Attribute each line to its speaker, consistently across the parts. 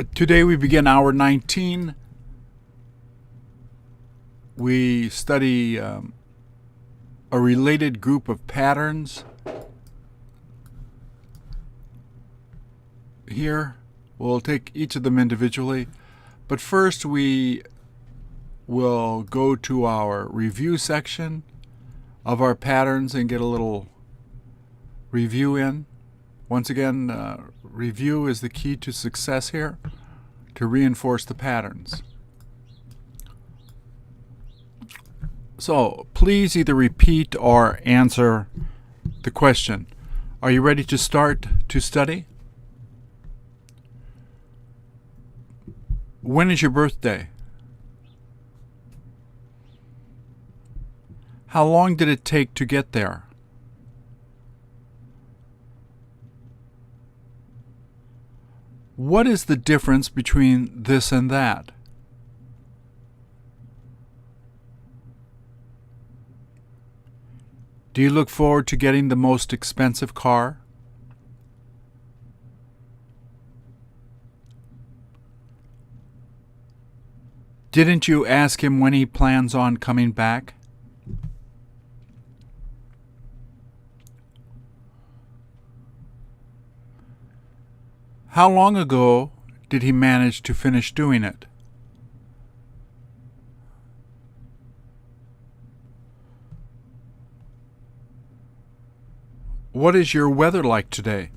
Speaker 1: Today we begin hour 19. We study a related group of patterns. Here, we'll take each of them individually, but first we will go to our review section of our patterns and get a little review in. Once again, review is the key to success here, to reinforce the patterns. So please either repeat or answer the question. Are you ready to start to study? When is your birthday? How long did it take to get there? What is the difference between this and that? Do you look forward to getting the most expensive car? Didn't you ask him when he plans on coming back? How long ago did he manage to finish doing it? What is your weather like today?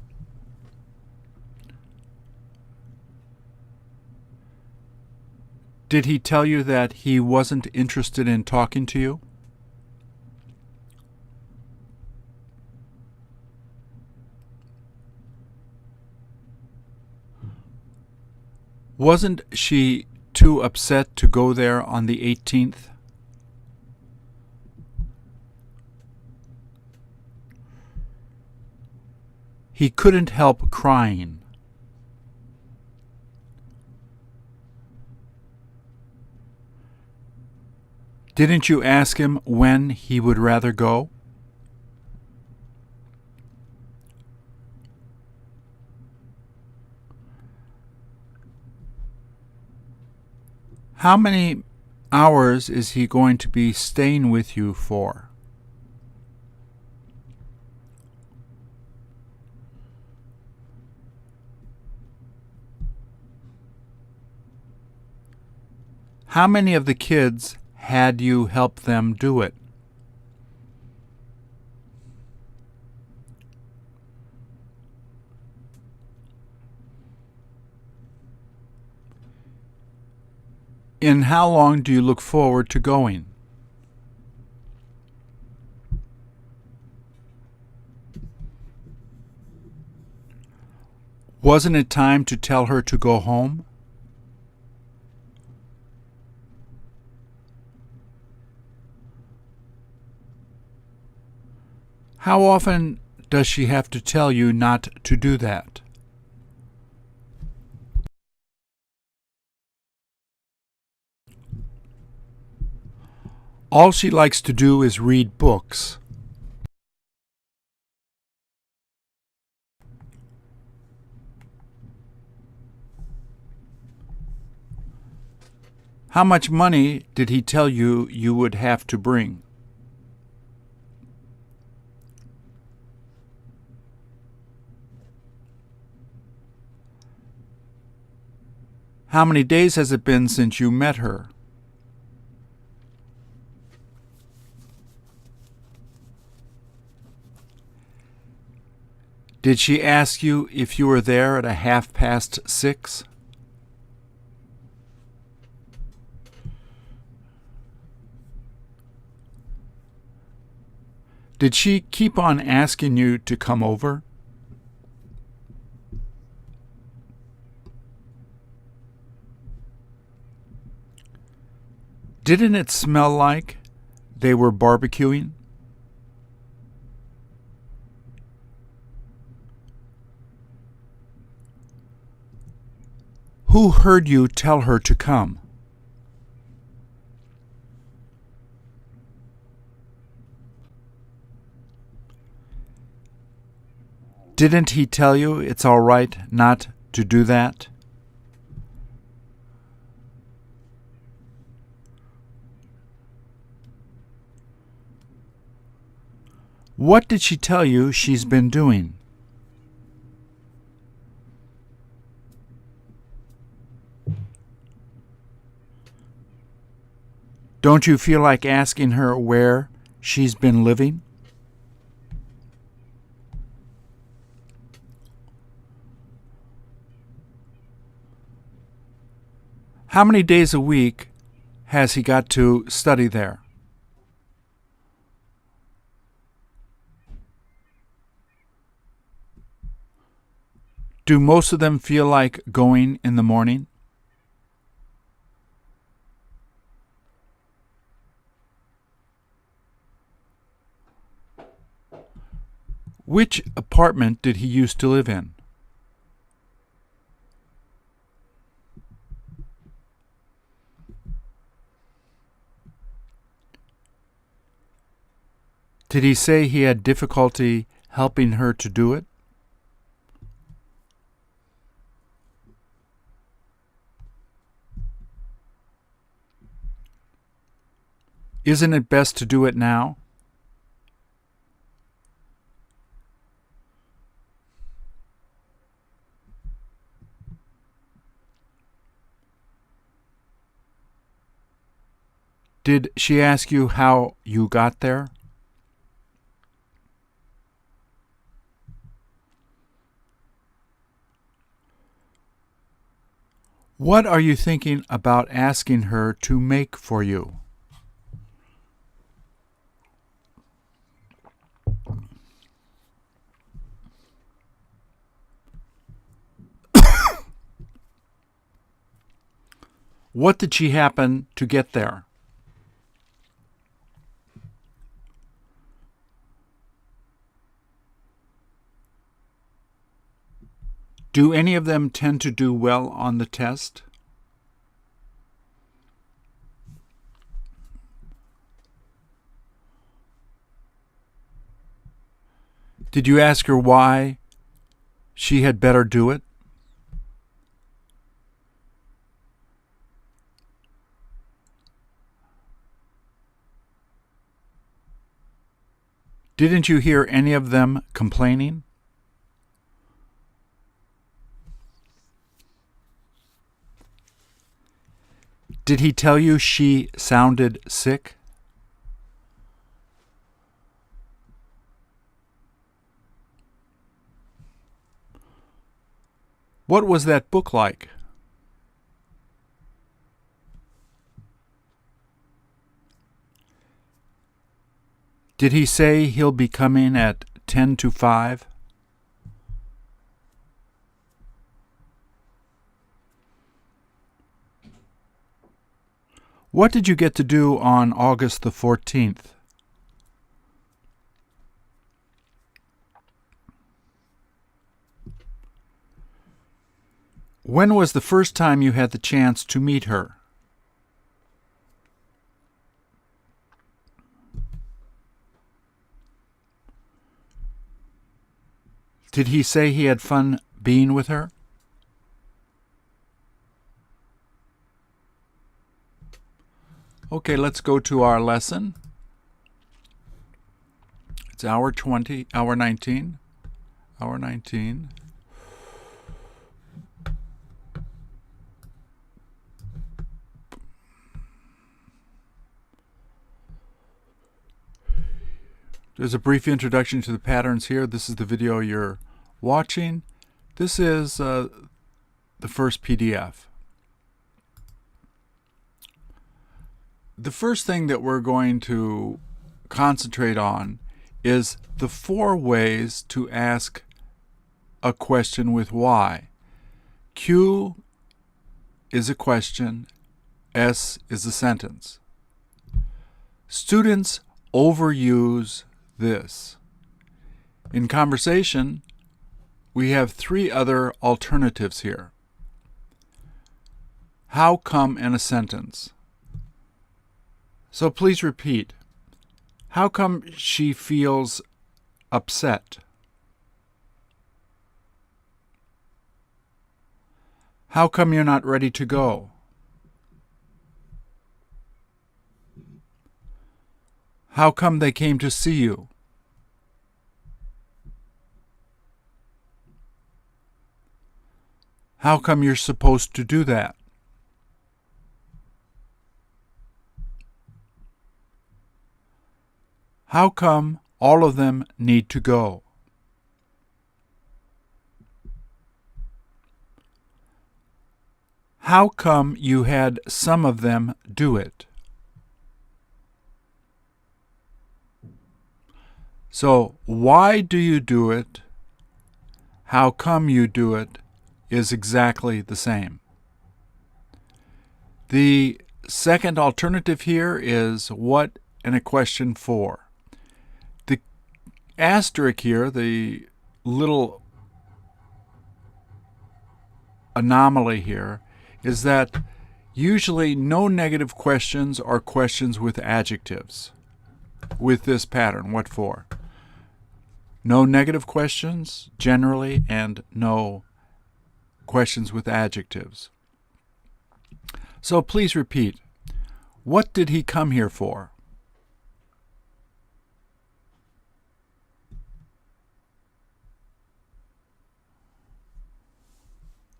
Speaker 1: Did he tell you that he wasn't interested in talking to you? Wasn't she too upset to go there on the 18th? He couldn't help crying. Didn't you ask him when he would rather go? How many hours is he going to be staying with you for? How many of the kids had you help them do it? In how long do you look forward to going? Wasn't it time to tell her to go home? How often does she have to tell you not to do that? All she likes to do is read books. How much money did he tell you you would have to bring? How many days has it been since you met her? Did she ask you if you were there at 6:30? Did she keep on asking you to come over? Didn't it smell like they were barbecuing? Who heard you tell her to come? Didn't he tell you it's all right not to do that? What did she tell you she's been doing? Don't you feel like asking her where she's been living? How many days a week has he got to study there? Do most of them feel like going in the morning? Which apartment did he used to live in? Did he say he had difficulty helping her to do it? Isn't it best to do it now? Did she ask you how you got there? What are you thinking about asking her to make for you? What did she happen to get there? Do any of them tend to do well on the test? Did you ask her why she had better do it? Didn't you hear any of them complaining? Did he tell you she sounded sick? What was that book like? Did he say he'll be coming at 10 to 5? What did you get to do on August the 14th? When was the first time you had the chance to meet her? Did he say he had fun being with her? Okay, let's go to our lesson. It's hour 19. Hour 19. There's a brief introduction to the patterns here. This is the video you're watching. This is the first PDF. The first thing that we're going to concentrate on is the 4 ways to ask a question with why. Q is a question, S is a sentence. Students overuse this. In conversation, we have 3 other alternatives here. How come and a sentence. So please repeat. How come she feels upset? How come you're not ready to go? How come they came to see you? How come you're supposed to do that? How come all of them need to go? How come you had some of them do it? So, why do you do it? How come you do it is exactly the same. The second alternative here is what and a question for. The asterisk here, the little anomaly here, is that usually no negative questions are questions with adjectives with this pattern, what for. No negative questions generally, and no questions with adjectives. So please repeat. What did he come here for?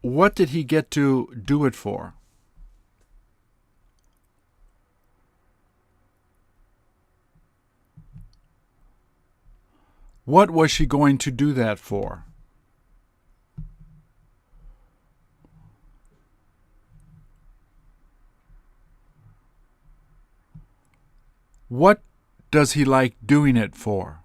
Speaker 1: What did he get to do it for? What was she going to do that for? What does he like doing it for?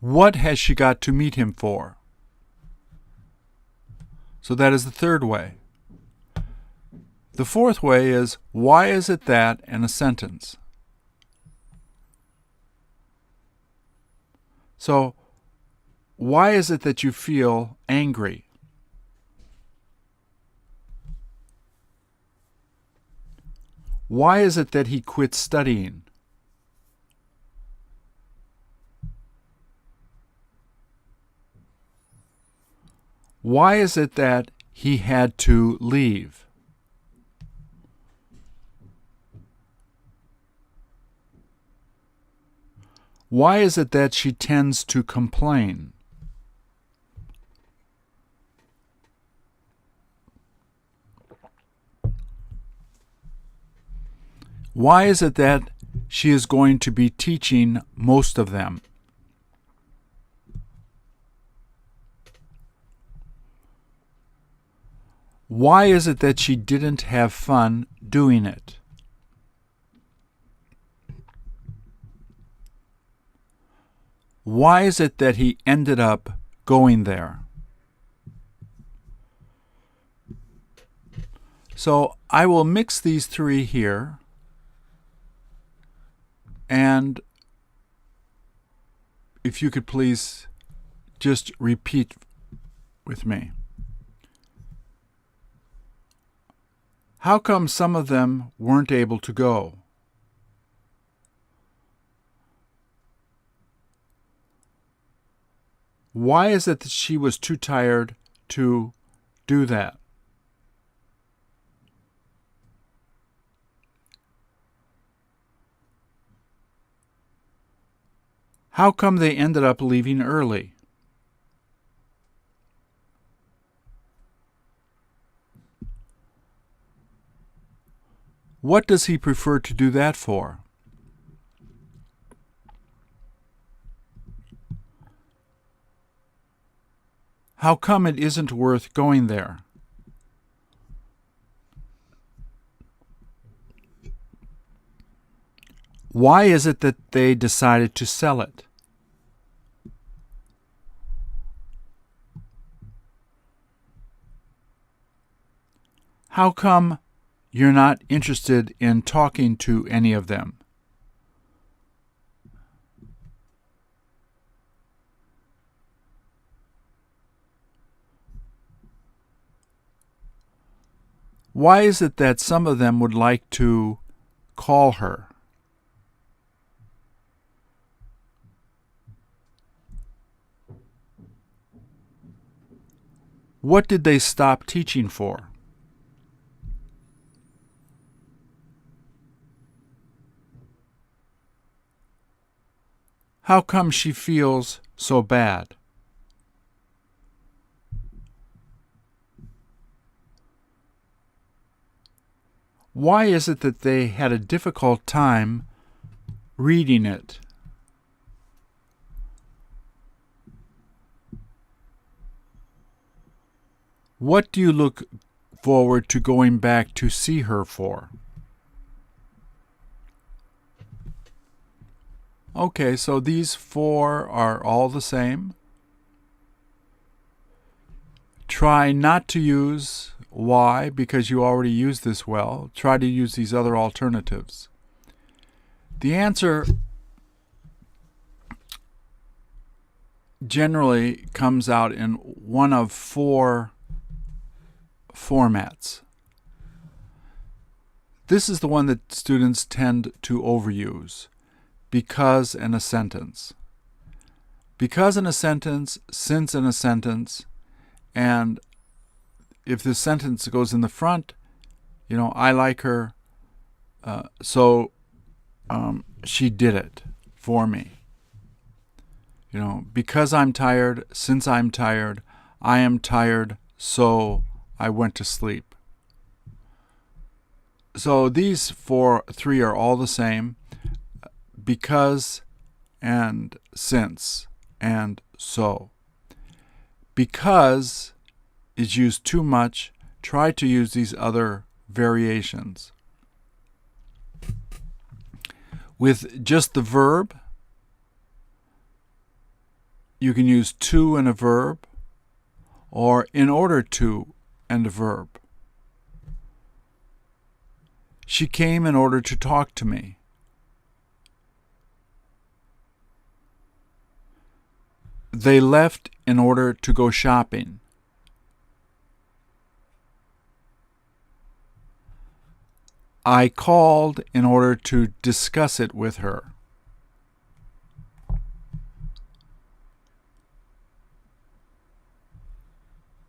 Speaker 1: What has she got to meet him for? So that is the third way. The fourth way is, why is it that, and a sentence. So, why is it that you feel angry? Why is it that he quit studying? Why is it that he had to leave? Why is it that she tends to complain? Why is it that she is going to be teaching most of them? Why is it that she didn't have fun doing it? Why is it that he ended up going there? So I will mix these three here, and if you could please just repeat with me. How come some of them weren't able to go? Why is it that she was too tired to do that? How come they ended up leaving early? What does he prefer to do that for? How come it isn't worth going there? Why is it that they decided to sell it? How come you're not interested in talking to any of them? Why is it that some of them would like to call her? What did they stop teaching for? How come she feels so bad? Why is it that they had a difficult time reading it? What do you look forward to going back to see her for? Okay, so these four are all the same. Try not to use why because you already use this well. Try to use these other alternatives. The answer generally comes out in one of four formats. This is the one that students tend to overuse. Because in a sentence. Because in a sentence, since in a sentence, and if the sentence goes in the front, I like her, so she did it for me. Because I'm tired, since I'm tired, I am tired, so I went to sleep. So these three are all the same. Because and since and so. Because is used too much. Try to use these other variations. With just the verb, you can use to and a verb, or in order to and a verb. She came in order to talk to me. They left in order to go shopping. I called in order to discuss it with her.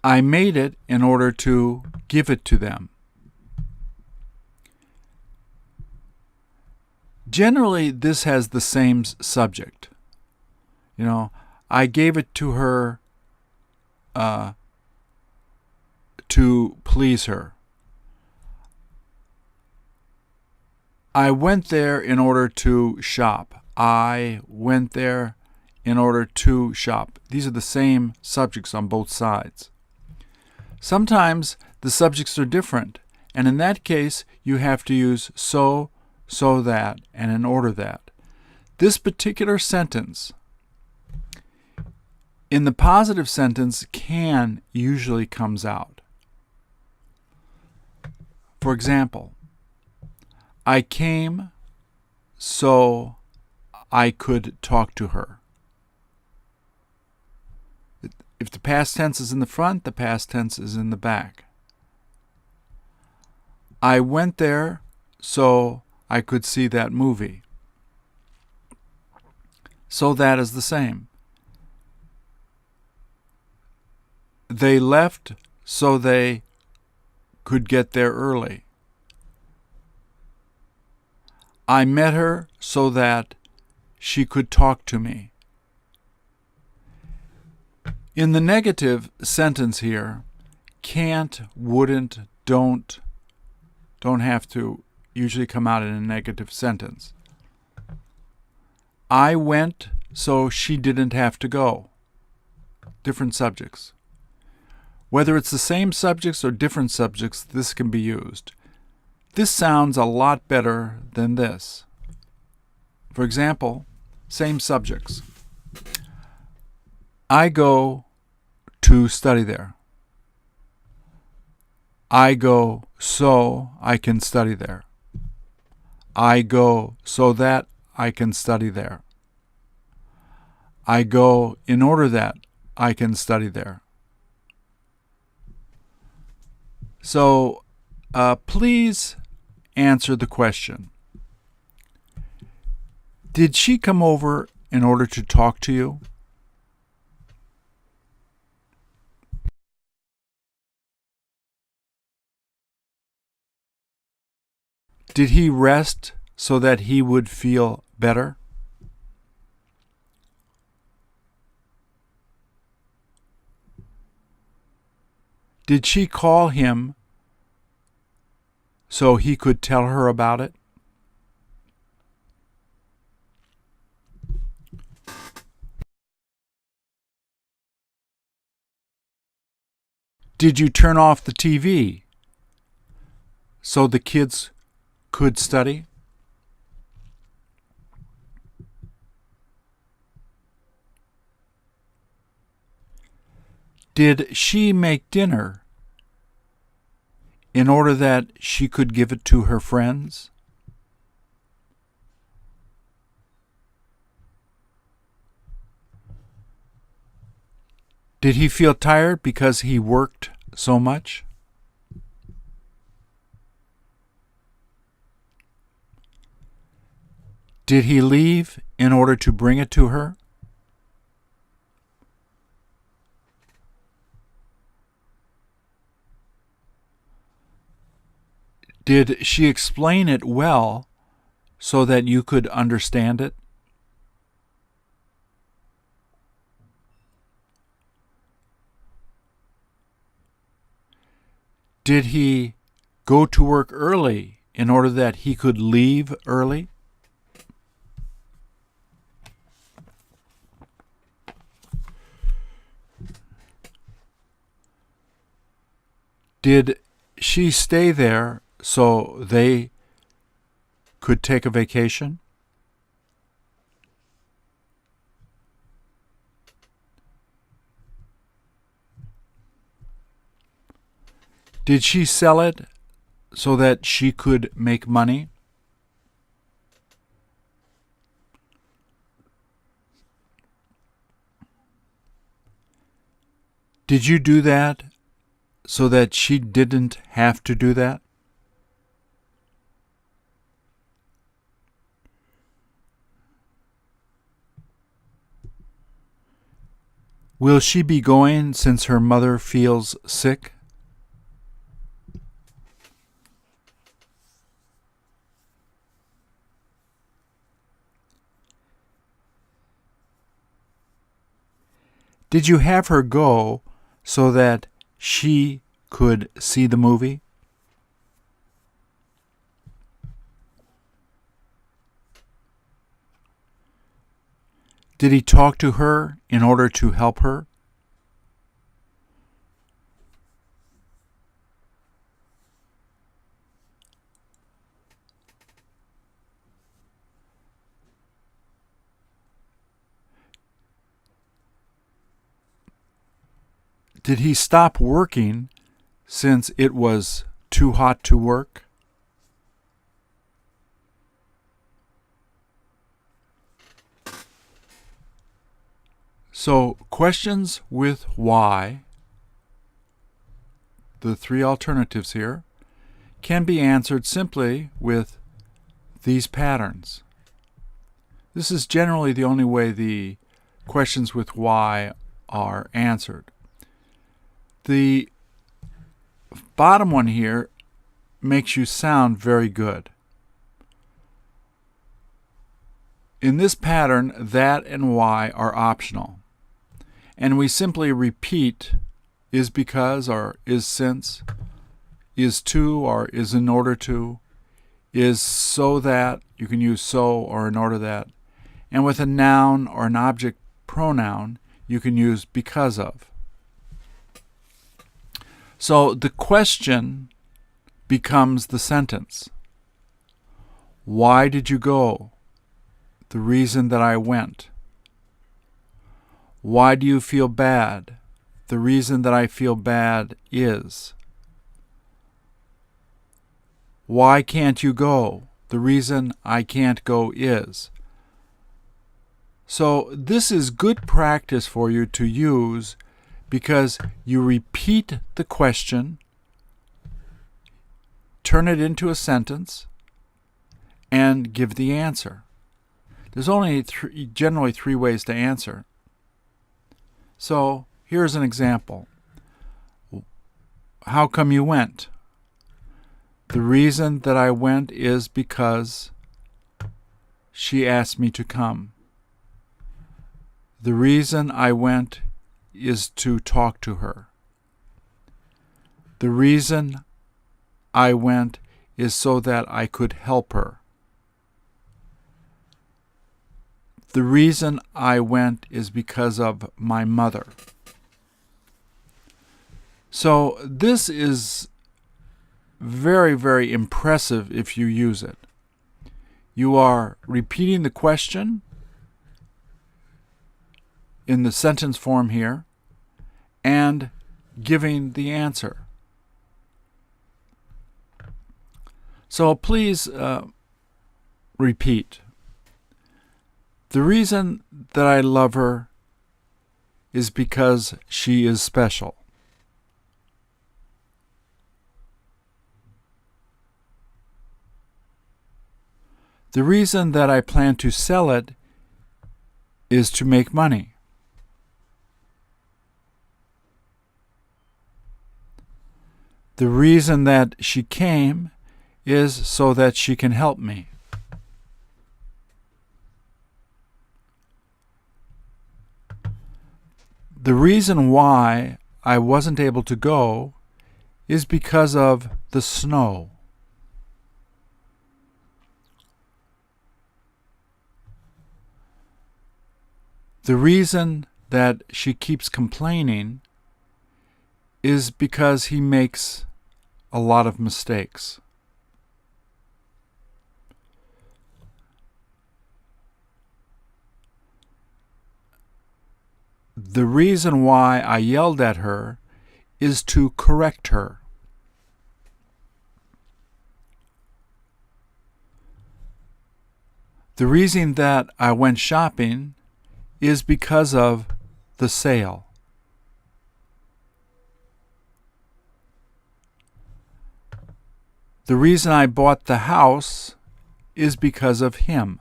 Speaker 1: I made it in order to give it to them. Generally, this has the same subject. I gave it to her to please her. I went there in order to shop. I went there in order to shop. These are the same subjects on both sides. Sometimes the subjects are different, and in that case, you have to use so that, and in order that. This particular sentence, in the positive sentence, can usually comes out. For example, I came so I could talk to her. If the past tense is in the front, the past tense is in the back. I went there so I could see that movie. So that is the same. They left so they could get there early. I met her so that she could talk to me. In the negative sentence here, can't, wouldn't, don't have to usually come out in a negative sentence. I went so she didn't have to go. Different subjects. Whether it's the same subjects or different subjects, this can be used. This sounds a lot better than this. For example, same subjects. I go to study there. I go so I can study there. I go so that I can study there. I go in order that I can study there. So please answer the question. Did she come over in order to talk to you? Did he rest so that he would feel better? Did she call him so he could tell her about it? Did you turn off the TV so the kids could study? Did she make dinner in order that she could give it to her friends? Did he feel tired because he worked so much? Did he leave in order to bring it to her? Did she explain it well so that you could understand it? Did he go to work early in order that he could leave early? Did she stay there so they could take a vacation? Did she sell it so that she could make money? Did you do that so that she didn't have to do that? Will she be going since her mother feels sick? Did you have her go so that she could see the movie? Did he talk to her in order to help her? Did he stop working since it was too hot to work? So, questions with why, the three alternatives here, can be answered simply with these patterns. This is generally the only way the questions with why are answered. The bottom one here makes you sound very good. In this pattern, that and why are optional. And we simply repeat is because or is since, is to or is in order to, is so that, you can use so or in order that. And with a noun or an object pronoun, you can use because of. So the question becomes the sentence. Why did you go? The reason that I went. Why do you feel bad? The reason that I feel bad is. Why can't you go? The reason I can't go is. So this is good practice for you to use because you repeat the question, turn it into a sentence, and give the answer. There's only generally three ways to answer. So here's an example. How come you went? The reason that I went is because she asked me to come. The reason I went is to talk to her. The reason I went is so that I could help her. The reason I went is because of my mother. So this is very, very impressive if you use it. You are repeating the question in the sentence form here and giving the answer. So please repeat. The reason that I love her is because she is special. The reason that I plan to sell it is to make money. The reason that she came is so that she can help me. The reason why I wasn't able to go is because of the snow. The reason that she keeps complaining is because he makes a lot of mistakes. The reason why I yelled at her is to correct her. The reason that I went shopping is because of the sale. The reason I bought the house is because of him.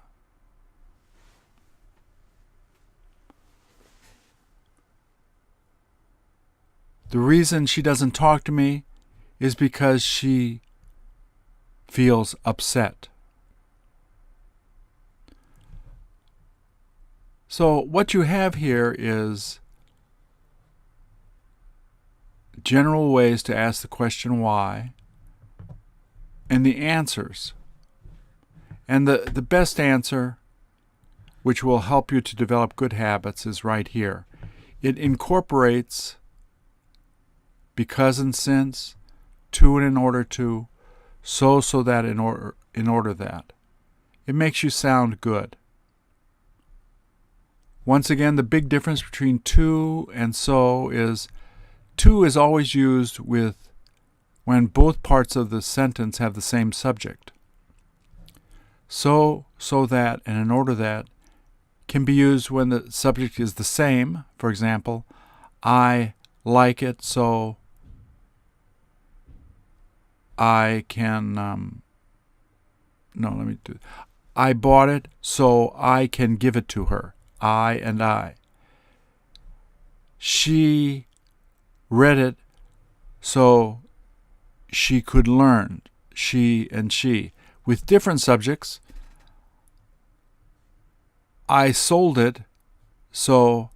Speaker 1: The reason she doesn't talk to me is because she feels upset. So what you have here is general ways to ask the question why and the answers. And the best answer, which will help you to develop good habits, is right here. It incorporates because and since, to and in order to, so that in order that. It makes you sound good. Once again, the big difference between to and so is to is always used with when both parts of the sentence have the same subject. So that, and in order that can be used when the subject is the same. For example, I like it, so I can, I bought it, so I can give it to her. I and I. She read it, so she could learn. She and she. With different subjects, I sold it, so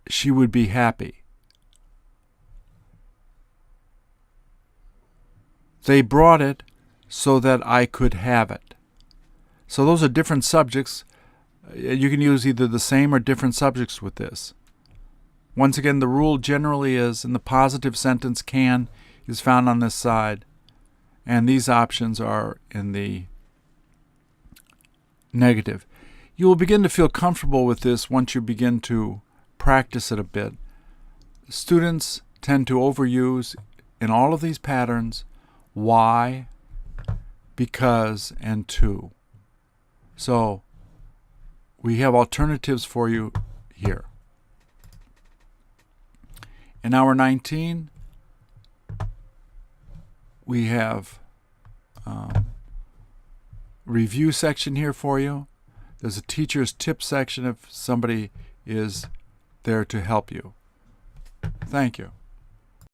Speaker 1: she would be happy. They brought it so that I could have it. So those are different subjects. You can use either the same or different subjects with this. Once again, the rule generally is in the positive sentence, can is found on this side, and these options are in the negative. You will begin to feel comfortable with this once you begin to practice it a bit. Students tend to overuse in all of these patterns why, because, and to. So we have alternatives for you here. In hour 19, we have review section here for you. There's a teacher's tip section if somebody is there to help you. Thank you.